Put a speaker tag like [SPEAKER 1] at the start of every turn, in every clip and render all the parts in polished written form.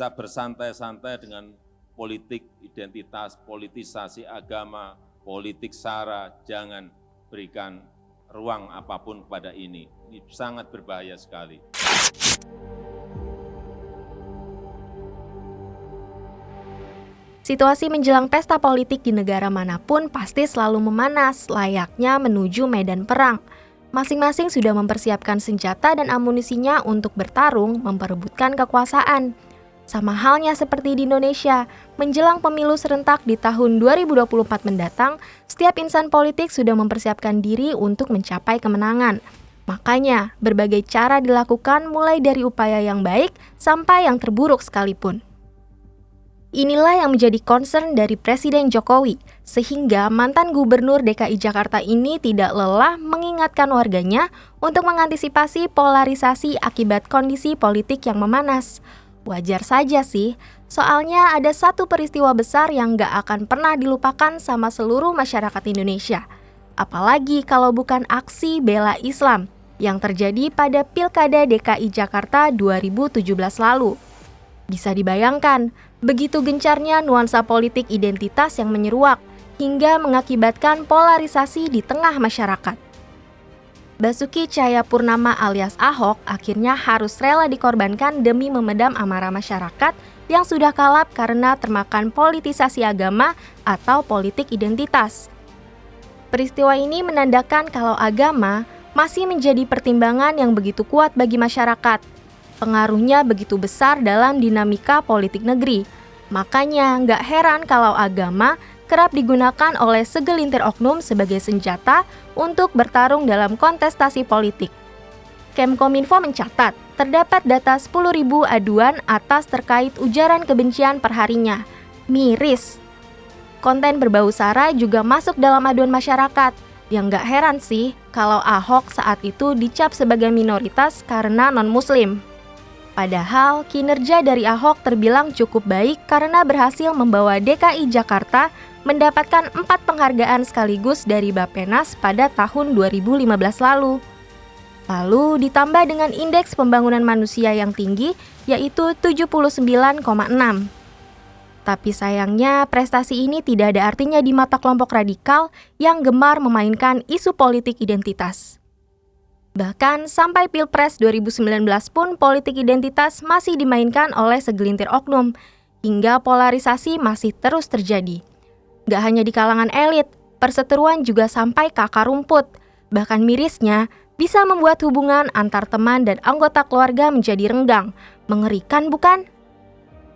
[SPEAKER 1] usah bersantai-santai dengan politik identitas, politisasi agama, politik sara, jangan berikan ruang apapun kepada ini. Ini sangat berbahaya sekali.
[SPEAKER 2] Situasi menjelang pesta politik di negara manapun pasti selalu memanas, layaknya menuju medan perang. Masing-masing sudah mempersiapkan senjata dan amunisinya untuk bertarung memperebutkan kekuasaan. Sama halnya seperti di Indonesia, menjelang pemilu serentak di tahun 2024 mendatang, setiap insan politik sudah mempersiapkan diri untuk mencapai kemenangan. Makanya, berbagai cara dilakukan mulai dari upaya yang baik sampai yang terburuk sekalipun. Inilah yang menjadi concern dari Presiden Jokowi, sehingga mantan Gubernur DKI Jakarta ini tidak lelah mengingatkan warganya untuk mengantisipasi polarisasi akibat kondisi politik yang memanas. Wajar saja sih, soalnya ada satu peristiwa besar yang gak akan pernah dilupakan sama seluruh masyarakat Indonesia. Apalagi kalau bukan aksi bela Islam yang terjadi pada Pilkada DKI Jakarta 2017 lalu. Bisa dibayangkan, begitu gencarnya nuansa politik identitas yang menyeruak hingga mengakibatkan polarisasi di tengah masyarakat. Basuki Cahayapurnama alias Ahok akhirnya harus rela dikorbankan demi memedam amarah masyarakat yang sudah kalap karena termakan politisasi agama atau politik identitas. Peristiwa ini menandakan kalau agama masih menjadi pertimbangan yang begitu kuat bagi masyarakat. Pengaruhnya begitu besar dalam dinamika politik negeri. Makanya nggak heran kalau agama kerap digunakan oleh segelintir oknum sebagai senjata untuk bertarung dalam kontestasi politik. Kemkominfo mencatat, terdapat data 10.000 aduan atas terkait ujaran kebencian perharinya. Miris. Konten berbau sara juga masuk dalam aduan masyarakat. Yang nggak heran sih kalau Ahok saat itu dicap sebagai minoritas karena non-muslim. Padahal kinerja dari Ahok terbilang cukup baik karena berhasil membawa DKI Jakarta mendapatkan 4 penghargaan sekaligus dari Bappenas pada tahun 2015 lalu. Lalu ditambah dengan indeks pembangunan manusia yang tinggi yaitu 79,6. Tapi sayangnya prestasi ini tidak ada artinya di mata kelompok radikal yang gemar memainkan isu politik identitas. Bahkan sampai Pilpres 2019 pun politik identitas masih dimainkan oleh segelintir oknum, hingga polarisasi masih terus terjadi. Gak hanya di kalangan elit, perseteruan juga sampai ke akar rumput. Bahkan mirisnya, bisa membuat hubungan antar teman dan anggota keluarga menjadi renggang. Mengerikan bukan?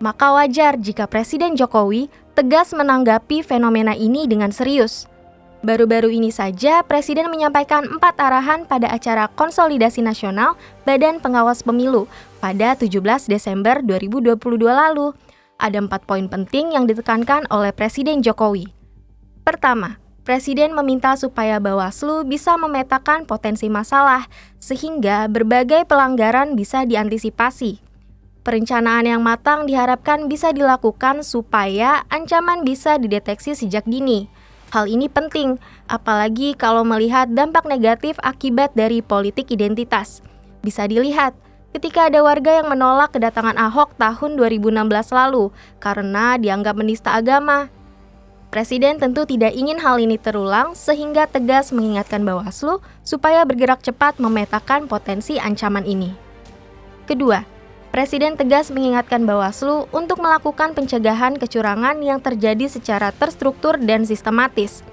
[SPEAKER 2] Maka wajar jika Presiden Jokowi tegas menanggapi fenomena ini dengan serius. Baru-baru ini saja, Presiden menyampaikan 4 arahan pada acara Konsolidasi Nasional Badan Pengawas Pemilu pada 17 Desember 2022 lalu. Ada 4 poin penting yang ditekankan oleh Presiden Jokowi. Pertama, Presiden meminta supaya Bawaslu bisa memetakan potensi masalah, sehingga berbagai pelanggaran bisa diantisipasi. Perencanaan yang matang diharapkan bisa dilakukan supaya ancaman bisa dideteksi sejak dini. Hal ini penting, apalagi kalau melihat dampak negatif akibat dari politik identitas. Bisa dilihat ketika ada warga yang menolak kedatangan Ahok tahun 2016 lalu karena dianggap menista agama. Presiden tentu tidak ingin hal ini terulang sehingga tegas mengingatkan Bawaslu supaya bergerak cepat memetakan potensi ancaman ini. Kedua, Presiden tegas mengingatkan Bawaslu untuk melakukan pencegahan kecurangan yang terjadi secara terstruktur dan sistematis,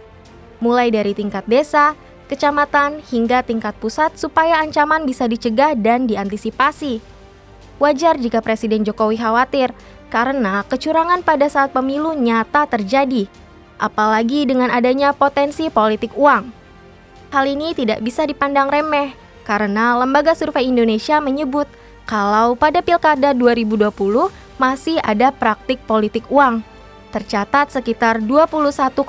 [SPEAKER 2] mulai dari tingkat desa, kecamatan, hingga tingkat pusat supaya ancaman bisa dicegah dan diantisipasi. Wajar jika Presiden Jokowi khawatir, karena kecurangan pada saat pemilu nyata terjadi, apalagi dengan adanya potensi politik uang. Hal ini tidak bisa dipandang remeh, karena Lembaga Survei Indonesia menyebut kalau pada Pilkada 2020 masih ada praktik politik uang. Tercatat sekitar 21,9%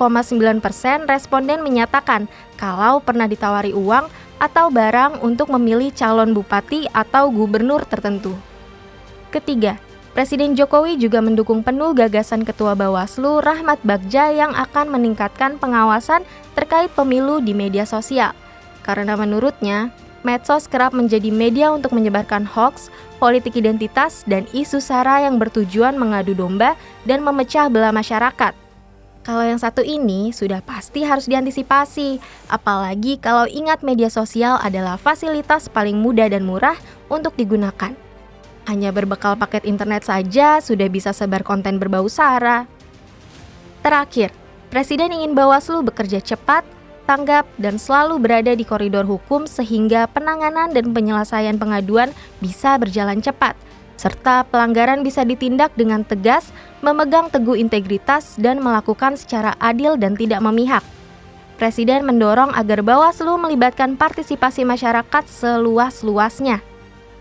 [SPEAKER 2] responden menyatakan kalau pernah ditawari uang atau barang untuk memilih calon bupati atau gubernur tertentu. Ketiga, Presiden Jokowi juga mendukung penuh gagasan Ketua Bawaslu Rahmat Bagja yang akan meningkatkan pengawasan terkait pemilu di media sosial. Karena menurutnya, medsos kerap menjadi media untuk menyebarkan hoaks, politik identitas, dan isu sara yang bertujuan mengadu domba dan memecah belah masyarakat. Kalau yang satu ini sudah pasti harus diantisipasi, apalagi kalau ingat media sosial adalah fasilitas paling mudah dan murah untuk digunakan. Hanya berbekal paket internet saja sudah bisa sebar konten berbau sara. Terakhir, Presiden ingin Bawaslu bekerja cepat, tanggap, dan selalu berada di koridor hukum sehingga penanganan dan penyelesaian pengaduan bisa berjalan cepat, serta pelanggaran bisa ditindak dengan tegas, memegang teguh integritas, dan melakukan secara adil dan tidak memihak. Presiden mendorong agar Bawaslu melibatkan partisipasi masyarakat seluas-luasnya.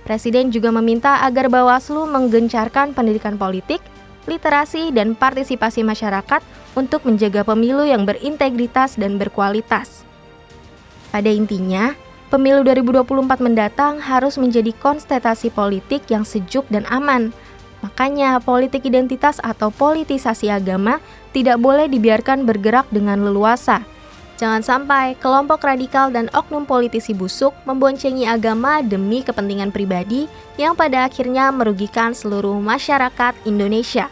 [SPEAKER 2] Presiden juga meminta agar Bawaslu menggencarkan pendidikan politik, literasi, dan partisipasi masyarakat untuk menjaga pemilu yang berintegritas dan berkualitas. Pada intinya, pemilu 2024 mendatang harus menjadi konstelasi politik yang sejuk dan aman. Makanya, politik identitas atau politisasi agama tidak boleh dibiarkan bergerak dengan leluasa. Jangan sampai kelompok radikal dan oknum politisi busuk memboncengi agama demi kepentingan pribadi yang pada akhirnya merugikan seluruh masyarakat Indonesia.